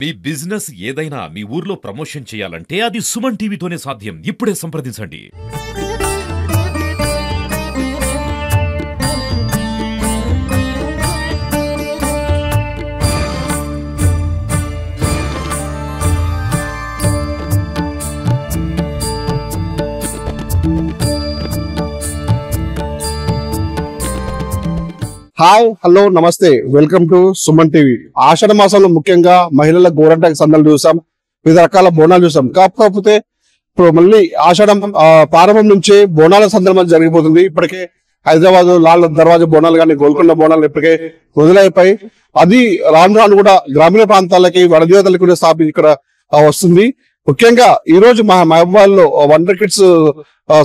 మీ business ఏదైనా మీ ఊర్లో promotion చేయాలంటే అది సుమన్ టీవీతోనే సాధ్యం. ఇప్పుడే సంప్రదించండి. హాయ్ హలో నమస్తే, వెల్కమ్ టు సుమన్ టీవీ. ఆషాఢ మాసంలో ముఖ్యంగా మహిళల గోరంటాకు సందలు చూసాం, వివిధ రకాల బోనాలు చూసాం. కాకపోతే ఇప్పుడు మళ్ళీ ఆషాఢం ప్రారంభం నుంచి బోనాల సందర్భం జరిగిపోతుంది. ఇప్పటికే హైదరాబాద్ లాల్ దర్వాజా బోనాలు కానీ గోల్కొండ బోనాలు ఇప్పటికే మొదలైపోయి అది రాను రాను కూడా గ్రామీణ ప్రాంతాలకి వనదేవతలకు కూడా ఇక్కడ వస్తుంది. ముఖ్యంగా ఈ రోజు మా మహబూబాద్ లో వండర్ కిడ్స్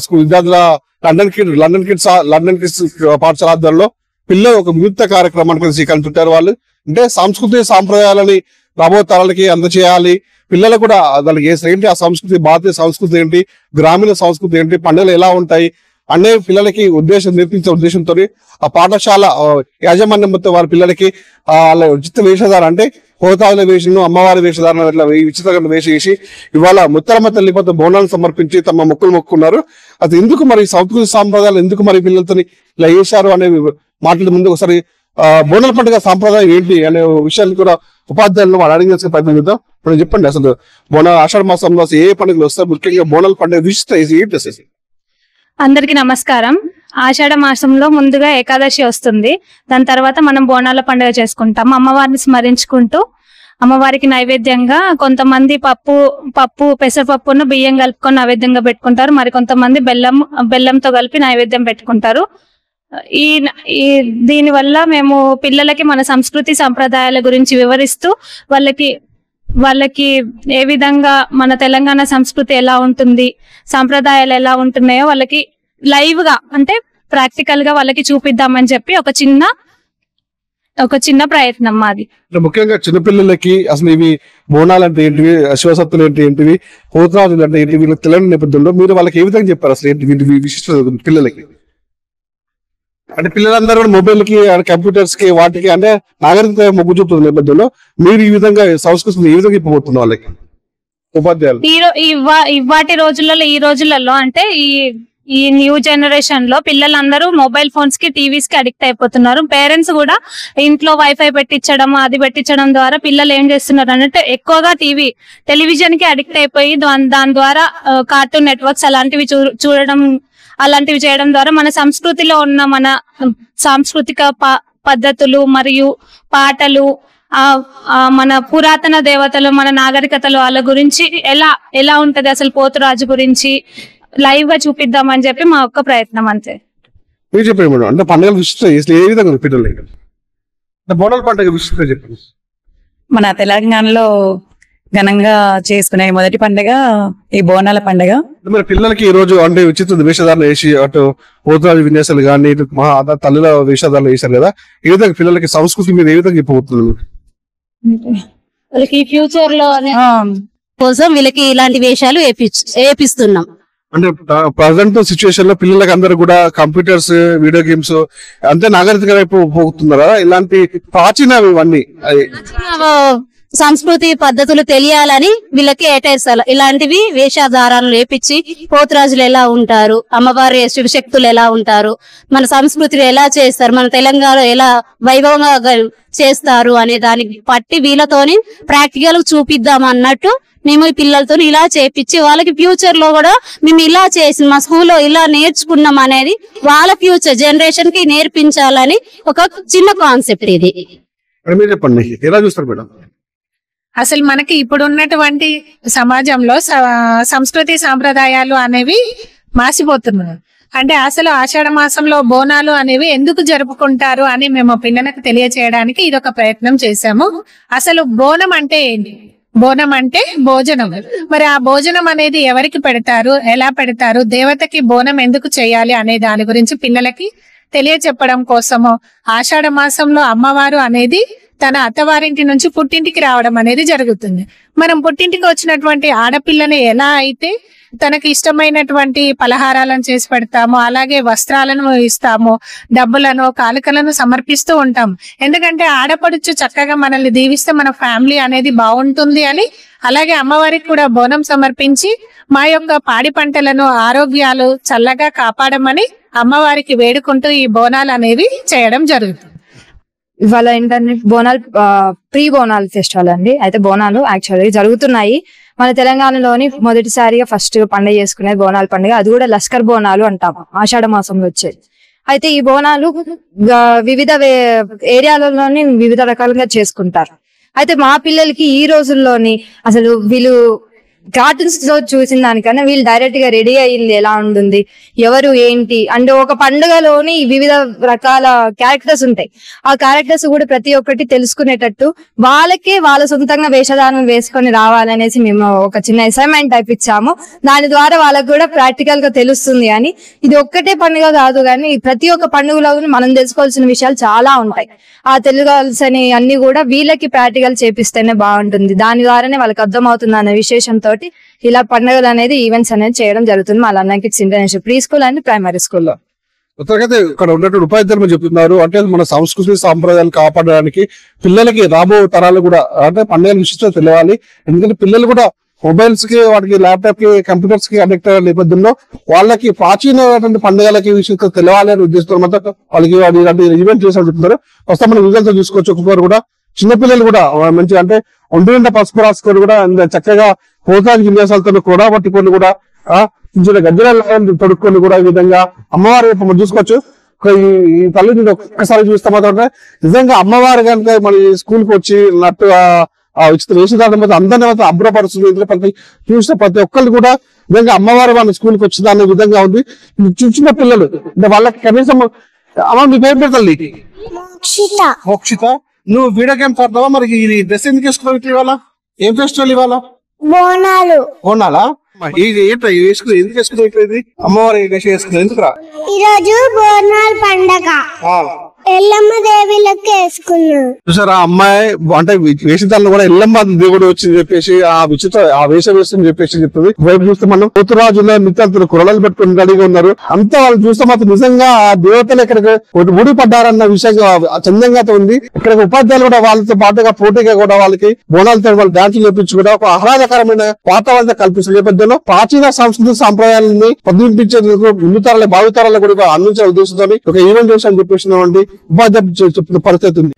స్కూల్ విద్యార్థుల లండన్ కిడ్స్ పాఠశాల ఆధ్వర్యంలో పిల్లలు ఒక వినూత్న కార్యక్రమానికి శ్రీకారం చుట్టారు. వాళ్ళు అంటే సాంస్కృతిక సాంప్రదాయాలని రాబోయే తరాలకి అందచేయాలి. పిల్లలు కూడా దానికి ఏంటి ఆ సంస్కృతి, భారతీయ సంస్కృతి ఏంటి, గ్రామీణ సంస్కృతి ఏంటి, పండుగలు ఎలా ఉంటాయి అనే పిల్లలకి నేర్పించే ఉద్దేశంతో ఆ పాఠశాల యాజమాన్యంతో వారి పిల్లలకి వాళ్ళ ఉచిత వేషధార అంటే హోతాల వేషను, అమ్మవారి వేషధారణ ఇట్లా విచిత్రంగా వేషం వేసి ఇవాళ ముత్తరమ్మ తల్లిపోతే బోనాలు సమర్పించి తమ మొక్కులు మొక్కున్నారు. అది ఎందుకు మరి సంస్కృతి సాంప్రదాయాలు ఎందుకు మరి పిల్లలతో ఇలా వేశారు అనే మాటల ముందు ఒకసారి బోనాల పండుగ సాంప్రదాయం ఏంటి అనే విషయాన్ని కూడా ఉపాధ్యాయులను వాళ్ళు అడిగి చేసే ప్రయత్నం చేద్దాం. ఇప్పుడు చెప్పండి, అసలు ఆషాఢ మాసంలో ఏ పండుగలు వస్తాయి, ముఖ్యంగా బోనాల పండుగ విశిష్టత ఏంటి? అందరికి నమస్కారం. ఆషాఢ మాసంలో ముందుగా ఏకాదశి వస్తుంది. దాని తర్వాత మనం బోనాల పండుగ చేసుకుంటాం. అమ్మవారిని స్మరించుకుంటూ అమ్మవారికి నైవేద్యంగా కొంతమంది పప్పు పెసరపప్పును బియ్యం కలుపుకొని నైవేద్యంగా పెట్టుకుంటారు. మరి కొంతమంది బెల్లంతో కలిపి నైవేద్యం పెట్టుకుంటారు. దీని వల్ల మేము పిల్లలకి మన సంస్కృతి సంప్రదాయాల గురించి వివరిస్తూ వాళ్ళకి ఏ విధంగా మన తెలంగాణ సంస్కృతి ఎలా ఉంటుంది, సంప్రదాయాలు ఎలా ఉంటున్నాయో వాళ్ళకి లైవ్ గా అంటే ప్రాక్టికల్ గా వాళ్ళకి చూపిద్దామని చెప్పి ఒక చిన్న ప్రయత్నం మాది. ముఖ్యంగా చిన్నపిల్లలకి అసలు ఇవి బోనాలు అంటే ఏంటివి, శివసత్తులు ఏంటివి, హోత్రాజులు అంటే ఏంటి, వీళ్ళకి తెలియని నేపథ్యంలో మీరు వాళ్ళకి ఏ విధంగా చెప్పారు అసలు ఏంటి విశిష్టత పిల్లలకి? అంటే పిల్లలందరూ కూడా మొబైల్ కి, కంప్యూటర్స్ కి, వాటికి అంటే నాగరికత మొగ్గు చూపుతున్న నేపథ్యంలో మీరు ఈ విధంగా సంస్కృతిని ఏ విధంగా ఇవ్వబోతున్న వాళ్ళకి ఉపాధ్యాయులు? ఈ రోజులలో అంటే ఈ న్యూ జనరేషన్ లో పిల్లలందరూ మొబైల్ ఫోన్స్ కి, టీవీస్ కి అడిక్ట్ అయిపోతున్నారు. పేరెంట్స్ కూడా ఇంట్లో వైఫై పెట్టించడం, అది పెట్టించడం ద్వారా పిల్లలు ఏం చేస్తున్నారు అంటే ఎక్కువగా టెలివిజన్ కి అడిక్ట్ అయిపోయి దాని ద్వారా కార్టూన్ నెట్వర్క్స్ అలాంటివి అలాంటివి చేయడం ద్వారా మన సంస్కృతిలో ఉన్న మన సాంస్కృతిక పద్ధతులు మరియు పాటలు, మన పురాతన దేవతలు, మన నాగరికతలు వాళ్ళ గురించి ఎలా ఉంటది అసలు పోతురాజు గురించి లైవ్ గా చూపిద్దామని చెప్పి మా ఒక్క ప్రయత్నం అంతే. మీరు చెప్పండి మేడం, అంటే పండుగల విశిష్టత ఏ విధంగా పిల్లలు బోనాల పండుగ విశిష్టత చెప్పండి. మన తెలంగాణలో ఘనంగా చేసుకునే మొదటి పండుగ ఈ బోనాల పండుగ. మరి పిల్లలకి ఈ రోజు అంటే ఉచిత వేషధారణ వేసి అటు పోతురాజు విన్యాసాలు కానీ తల్లుల వేషధారణ వేశారు కదా, ఏ విధంగా పిల్లలకి సంస్కృతి మీద ఏ విధంగా చెప్పబోతున్నారు? వాళ్ళకి ఫ్యూచర్ లో కోసం వీళ్ళకి ఇలాంటి వేషాలు వేపిస్తున్నాం. అంటే ప్రజెంట్ సిచ్యువేషన్ లో పిల్లలకి అందరూ కూడా కంప్యూటర్స్, వీడియో గేమ్స్ అంతే నాగరికత వైపు పోతున్నారా? ఇలాంటి ప్రాచీనవి ఇవన్నీ సంస్కృతి పద్ధతులు తెలియాలని వీళ్ళకి ఇలాంటివి వేషధారాలను వేపించి పోతురాజులు ఎలా ఉంటారు, అమ్మవారి శివశక్తులు ఎలా ఉంటారు, మన సంస్కృతిని ఎలా చేస్తారు, మన తెలంగాణ ఎలా వైభవంగా చేస్తారు అనే దానికి పట్టి వీళ్ళతోని ప్రాక్టికల్ చూపిద్దాం అన్నట్టు మేము ఈ పిల్లలతో ఇలా చేపించి వాళ్ళకి ఫ్యూచర్ లో కూడా మేము ఇలా చేసి మా స్కూల్లో ఇలా నేర్చుకున్నాం అనేది వాళ్ళ ఫ్యూచర్ జనరేషన్ కి నేర్పించాలని ఒక చిన్న కాన్సెప్ట్ ఇది. చెప్పండి, ఎలా చూస్తారు మేడం? అసలు మనకి ఇప్పుడు ఉన్నటువంటి సమాజంలో సంస్కృతి సాంప్రదాయాలు అనేవి మాసిపోతున్నాయి. అంటే అసలు ఆషాఢ మాసంలో బోనాలు అనేవి ఎందుకు జరుపుకుంటారు అని మేము పిల్లలకు తెలియచేయడానికి ఇదొక ప్రయత్నం చేశాము. అసలు బోనం అంటే ఏంటి? బోనం అంటే భోజనం. మరి ఆ భోజనం అనేది ఎవరికి పెడతారు, ఎలా పెడతారు, దేవతకి బోనం ఎందుకు చేయాలి అనే దాని గురించి పిల్లలకి తెలియచెప్పడం కోసము ఆషాఢ మాసంలో అమ్మవారు అనేది తన అత్తవారింటి నుంచి పుట్టింటికి రావడం అనేది జరుగుతుంది. మనం పుట్టింటికి వచ్చినటువంటి ఆడపిల్లని ఎలా అయితే తనకి ఇష్టమైనటువంటి పలహారాలను చేసి పెడతాము, అలాగే వస్త్రాలను ఇస్తాము, డబ్బులను కానుకలను సమర్పిస్తూ ఉంటాం. ఎందుకంటే ఆడపడుచు చక్కగా మనల్ని దీవిస్తే మన ఫ్యామిలీ అనేది బాగుంటుంది అని. అలాగే అమ్మవారికి కూడా బోనం సమర్పించి మా యొక్క పాడి పంటలను ఆరోగ్యాలు చల్లగా కాపాడమని అమ్మవారికి వేడుకుంటూ ఈ బోనాలు అనేవి చేయడం జరుగుతుంది. ఇవాళ ఏంటంటే బోనాలు ప్రీ బోనాలు ఫెస్టివల్ అండి. అయితే బోనాలు యాక్చువల్గా జరుగుతున్నాయి. మన తెలంగాణలోని మొదటిసారిగా ఫస్ట్ పండుగ చేసుకునేది బోనాల పండుగ. అది కూడా లస్కర్ బోనాలు అంటాము, ఆషాఢ మాసంలో వచ్చేది. అయితే ఈ బోనాలు వివిధ ఏరియాలలోని వివిధ రకాలుగా చేసుకుంటారు. అయితే మా పిల్లలకి ఈ రోజుల్లోని అసలు వీళ్ళు కార్టూన్స్ లో చూసిన దానికన్నా వీళ్ళు డైరెక్ట్ గా రెడీ అయ్యింది ఎలా ఉంటుంది, ఎవరు ఏంటి అంటే ఒక పండుగలోని వివిధ రకాల క్యారెక్టర్స్ ఉంటాయి. ఆ క్యారెక్టర్స్ కూడా ప్రతి ఒక్కటి తెలుసుకునేటట్టు వాళ్ళకే వాళ్ళ సొంతంగా వేషధారణం వేసుకొని రావాలనేసి మేము ఒక చిన్న అసైన్మెంట్ టైప్ ఇచ్చాము. దాని ద్వారా వాళ్ళకు కూడా ప్రాక్టికల్ గా తెలుస్తుంది. అని ఇది ఒక్కటే పండుగ కాదు, కానీ ప్రతి ఒక్క పండుగలో మనం తెలుసుకోవాల్సిన విషయాలు చాలా ఉంటాయి. ఆ తెలుసుకోవాల్సిన అన్ని కూడా వీళ్ళకి ప్రాక్టికల్ చేపిస్తేనే బాగుంటుంది. దాని ద్వారానే వాళ్ళకి అర్థమవుతుంది అనే విశేషంతో ఇలా పండుగలు అనేది ఈవెంట్స్ అనేది చేయడం జరుగుతుంది. మా London kids international pre school and primary స్కూల్లో. అయితే ఇక్కడ ఉన్నటువంటి ఉపాధ్యాయులు చెప్తున్నారు అంటే మన సంస్కృతి సాంప్రదాయాలు కాపాడడానికి పిల్లలకి రాబో తరాలు కూడా అంటే పండుగల విశిష్టత తెలియాలి. ఎందుకంటే పిల్లలు కూడా మొబైల్స్ కి వాటికి ల్యాప్టాప్ కి కంప్యూటర్స్ కి అడిక్ట్ అయ్యే నేపథ్యంలో వాళ్ళకి ప్రాచీనమైనటువంటి పండుగలకి విషయంలో తెలియాలి అని ఉద్దేశంతో మాత్రం వాళ్ళకి ఇలాంటి ఈవెంట్ చేసి అడుగుతున్నారు. ప్రస్తుతం మనం రిజల్ట్స్ చూసుకోవచ్చు. ఒక్కొక్కరు కూడా చిన్నపిల్లలు కూడా మంచిగా అంటే ఒంటి నిండా పసుపు రాసుకొని కూడా చక్కగా పోతాజీ విన్యాసాలతో కూడా పట్టుకొని కూడా చిన్న గజ్జల తొడుక్కొని కూడా ఈ విధంగా అమ్మవారి మనం చూసుకోవచ్చు. ఈ తల్లి ఒక్కసారి చూస్తే మాత్రం నిజంగా అమ్మవారి కనుక మన స్కూల్ కి వచ్చి నట్టు ఉచిత వేషధారణ అందరినీ అభ్రపరుస్తుంది. చూసిన ప్రతి ఒక్కళ్ళు కూడా నిజంగా అమ్మవారి వాళ్ళ స్కూల్కి వచ్చింది అనే విధంగా ఉంది. చిన్న చిన్న పిల్లలు అంటే వాళ్ళకి కనీసం అమ్మ మీ పేరు పేరు తల్లి మోక్షిత, నువ్వు వీడియో గేమ్స్ ఆడతావా? మరి ఈ డ్రెస్ ఎందుకు వేసుకున్నావు ఇవాళ? ఏం ఫెస్టివల్ ఇవాళ? బోనాలా? ఎందుకు వేసుకున్నావు? ఇది అమ్మవారి వేసుకున్నావు ఎందుకురా? ఈరోజు బోనాల పండగ, ఎల్లమ్మ దేవిలకు వేసుకున్నాను. చూసారా అమ్మాయి అంటే వేషధారణ కూడా ఎల్లమ్మ దేవుడు వచ్చి చెప్పేసి ఆ వేషం వేస్తని చెప్పేసి చెప్తుంది. వైపు చూస్తే మనం పోతురాజులో నిత్యాలు కురళలు పెట్టుకుని రెడీగా ఉన్నారు. అంతా వాళ్ళు చూస్తే మాత్రం నిజంగా ఆ దేవతలు ఇక్కడికి ఊడి పడ్డారన్న విషయంగా చందంగా ఉంది. ఇక్కడ ఉపాధ్యాయులు కూడా వాళ్ళతో పాటుగా పోటీగా కూడా వాళ్ళకి బోనాలతో వాళ్ళు డాన్సులు నేర్పించి కూడా ఒక ఆహ్లాదకరమైన వాతావరణం కల్పిస్తున్న నేపథ్యంలో ప్రాచీన సంస్కృతి సాంప్రదాయాలని ప్రతిబింబించేందుకు ముందు తరాల భావితరాలు కూడా అందించాలని ఉద్దేశంతో ఒక ఈవెంట్ చేసి అని చెప్పేసినటువంటి ఉపాధ్యాయులు చెప్తున్న పరిస్థితి ఉంది.